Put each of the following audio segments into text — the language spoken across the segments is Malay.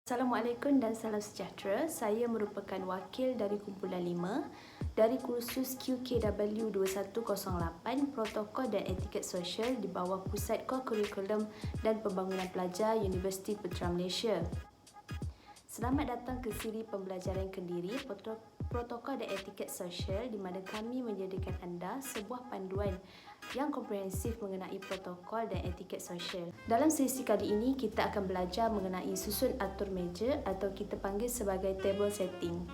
Assalamualaikum dan salam sejahtera. Saya merupakan wakil dari kumpulan 5 dari kursus QKW 2108 Protokol dan Etiket Sosial di bawah Pusat Kurikulum dan Pembangunan Pelajar Universiti Putra Malaysia. Selamat datang ke siri pembelajaran Kendiri Protokol dan Etiket Sosial di mana kami menyediakan anda sebuah panduan yang komprehensif mengenai protokol dan etiket sosial. Dalam sesi kali ini, kita akan belajar mengenai susun atur meja atau kita panggil sebagai table setting.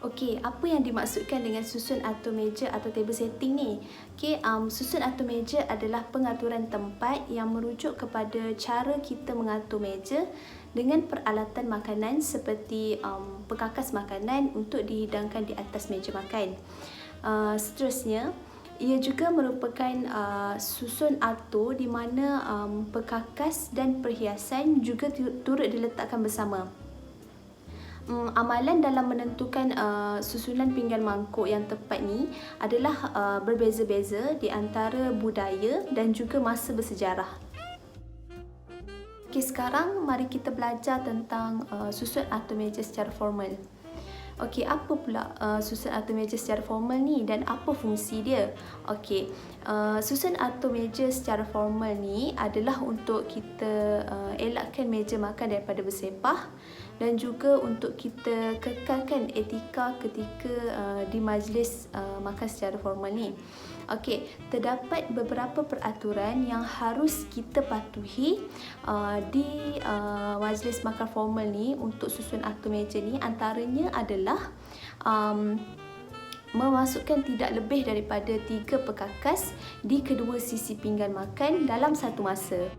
Okey, apa yang dimaksudkan dengan susun atur meja atau table setting ni? Okey, susun atur meja adalah pengaturan tempat yang merujuk kepada cara kita mengatur meja dengan peralatan makanan seperti pekakas makanan untuk dihidangkan di atas meja makan. Seterusnya, ia juga merupakan susun atur di mana pekakas dan perhiasan juga turut diletakkan bersama. Amalan dalam menentukan susunan pinggan mangkuk yang tepat ni adalah berbeza-beza di antara budaya dan juga masa bersejarah. Okey, sekarang mari kita belajar tentang susun atur meja secara formal. Okey, apa pula susun atur meja secara formal ni dan apa fungsi dia? Okey, susun atur meja secara formal ni adalah untuk kita elakkan meja makan daripada bersepah dan juga untuk kita kekalkan etika ketika di majlis makan secara formal ni. Okey, terdapat beberapa peraturan yang harus kita patuhi di majlis makan formal ni untuk susun atur meja ni. Antaranya adalah memasukkan tidak lebih daripada 3 pekakas di kedua sisi pinggan makan dalam satu masa.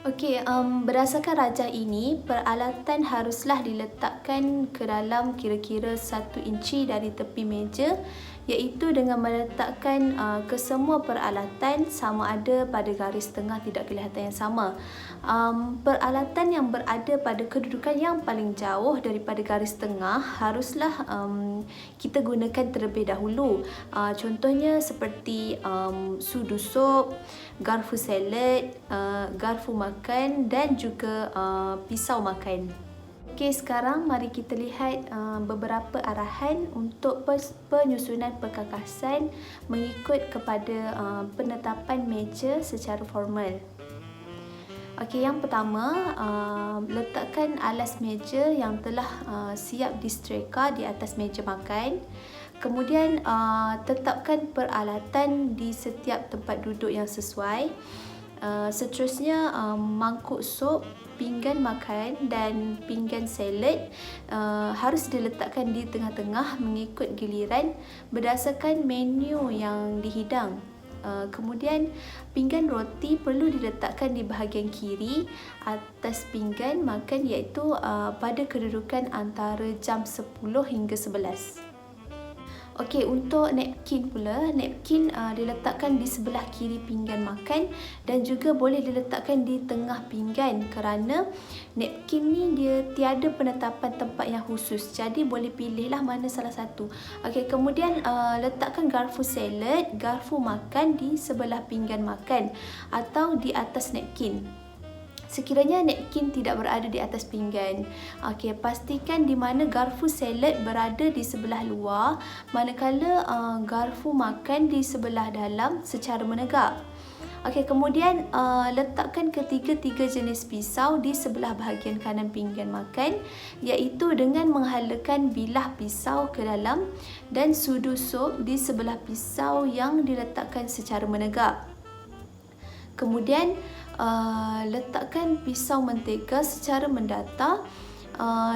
Okey, berdasarkan rajah ini, peralatan haruslah diletakkan ke dalam kira-kira 1 inci dari tepi meja, iaitu dengan meletakkan kesemua peralatan sama ada pada garis tengah tidak kelihatan yang sama. Peralatan yang berada pada kedudukan yang paling jauh daripada garis tengah haruslah kita gunakan terlebih dahulu. Contohnya seperti sudu sup, garfu salad, garfu makan dan juga pisau makan. Okey, sekarang mari kita lihat beberapa arahan untuk penyusunan pekakasan mengikut kepada penetapan meja secara formal. Okey, yang pertama, letakkan alas meja yang telah siap disetrika di atas meja makan. Kemudian tetapkan peralatan di setiap tempat duduk yang sesuai. Seterusnya, mangkuk sup, pinggan makan dan pinggan salad harus diletakkan di tengah-tengah mengikut giliran berdasarkan menu yang dihidang. Kemudian pinggan roti perlu diletakkan di bahagian kiri atas pinggan makan, iaitu pada kedudukan antara jam 10 hingga 11. Okey, untuk napkin pula, napkin diletakkan di sebelah kiri pinggan makan dan juga boleh diletakkan di tengah pinggan kerana napkin ni dia tiada penetapan tempat yang khusus. Jadi boleh pilihlah mana salah satu. Okey, kemudian letakkan garfu salad, garfu makan di sebelah pinggan makan atau di atas napkin. Sekiranya napkin tidak berada di atas pinggan, okey, pastikan di mana garfu salad berada di sebelah luar, manakala garfu makan di sebelah dalam secara menegak. Okey, kemudian letakkan ketiga-tiga jenis pisau di sebelah bahagian kanan pinggan makan, iaitu dengan menghalakan bilah pisau ke dalam dan sudu sup di sebelah pisau yang diletakkan secara menegak. Kemudian letakkan pisau mentega secara mendatar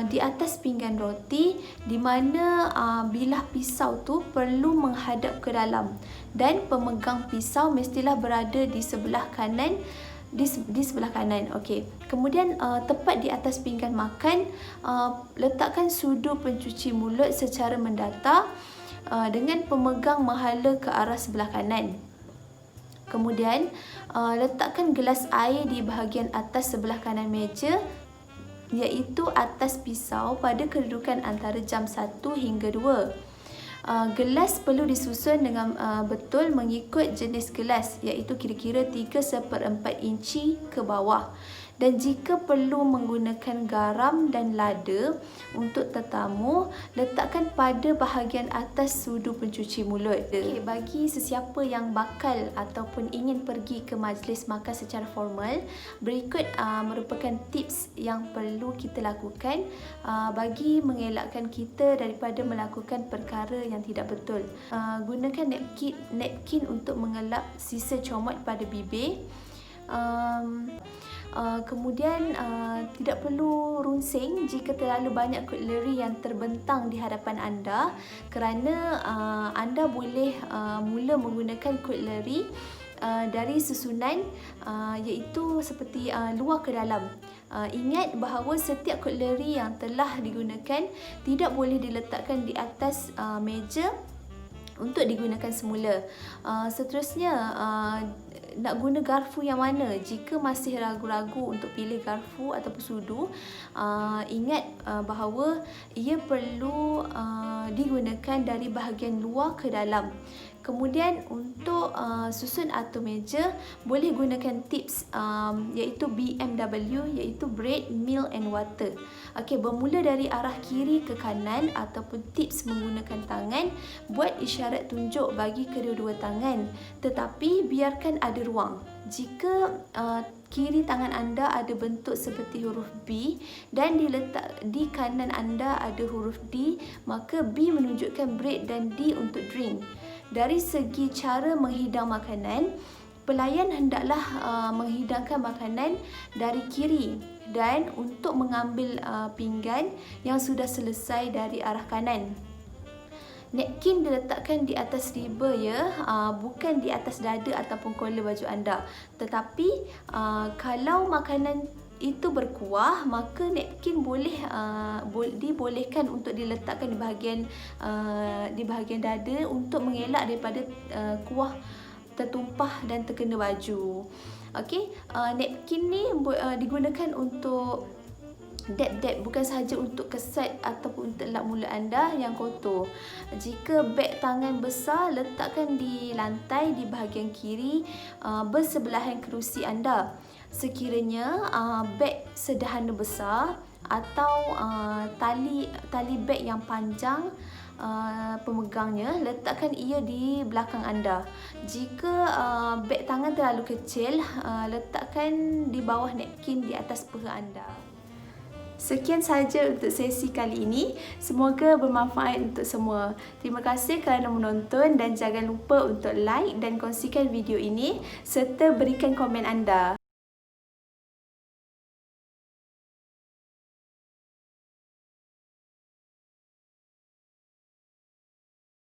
di atas pinggan roti, di mana bilah pisau tu perlu menghadap ke dalam dan pemegang pisau mestilah berada di sebelah kanan, di sebelah kanan. Okey. Kemudian tepat di atas pinggan makan, letakkan sudu pencuci mulut secara mendatar dengan pemegang menghala ke arah sebelah kanan. Kemudian letakkan gelas air di bahagian atas sebelah kanan meja, iaitu atas pisau pada kedudukan antara jam 1 hingga 2. Gelas perlu disusun dengan betul mengikut jenis gelas, iaitu kira-kira 3/4 inci ke bawah. Dan jika perlu menggunakan garam dan lada untuk tetamu, letakkan pada bahagian atas sudu pencuci mulut. Okey, bagi sesiapa yang bakal ataupun ingin pergi ke majlis makan secara formal, berikut merupakan tips yang perlu kita lakukan bagi mengelakkan kita daripada melakukan perkara yang tidak betul. Gunakan napkin untuk mengelap sisa comot pada bibir. Kemudian tidak perlu runsing jika terlalu banyak cutlery yang terbentang di hadapan anda, kerana anda boleh mula menggunakan cutlery dari susunan iaitu seperti luar ke dalam. Ingat bahawa setiap cutlery yang telah digunakan tidak boleh diletakkan di atas meja untuk digunakan semula. Seterusnya, nak guna garfu yang mana? Jika masih ragu-ragu untuk pilih garfu ataupun sudu, ingat bahawa ia perlu digunakan dari bahagian luar ke dalam. Kemudian untuk susun atau meja, boleh gunakan tips iaitu BMW, iaitu bread, milk and water. Okey, bermula dari arah kiri ke kanan ataupun tips menggunakan tangan, buat isyarat tunjuk bagi kedua-dua tangan, tetapi biarkan ada ruang. Jika kiri tangan anda ada bentuk seperti huruf B dan diletak di kanan anda ada huruf D, maka B menunjukkan bread dan D untuk drink. Dari segi cara menghidang makanan, pelayan hendaklah menghidangkan makanan dari kiri, dan untuk mengambil pinggan yang sudah selesai dari arah kanan. Napkin diletakkan di atas riba ya, bukan di atas dada ataupun kollar baju anda. Tetapi kalau makanan itu berkuah, maka napkin dibolehkan untuk diletakkan di bahagian dada untuk mengelak daripada kuah tertumpah dan terkena baju. Okey, napkin ni digunakan untuk dab-dab, bukan sahaja untuk kesat ataupun untuk lap mulut anda yang kotor. Jika beg tangan besar, letakkan di lantai di bahagian kiri bersebelahan kerusi anda. Sekiranya beg sederhana besar atau tali beg yang panjang pemegangnya, letakkan ia di belakang anda. Jika beg tangan terlalu kecil, letakkan di bawah napkin di atas peha anda. Sekian sahaja untuk sesi kali ini. Semoga bermanfaat untuk semua. Terima kasih kerana menonton dan jangan lupa untuk like dan kongsikan video ini serta berikan komen anda.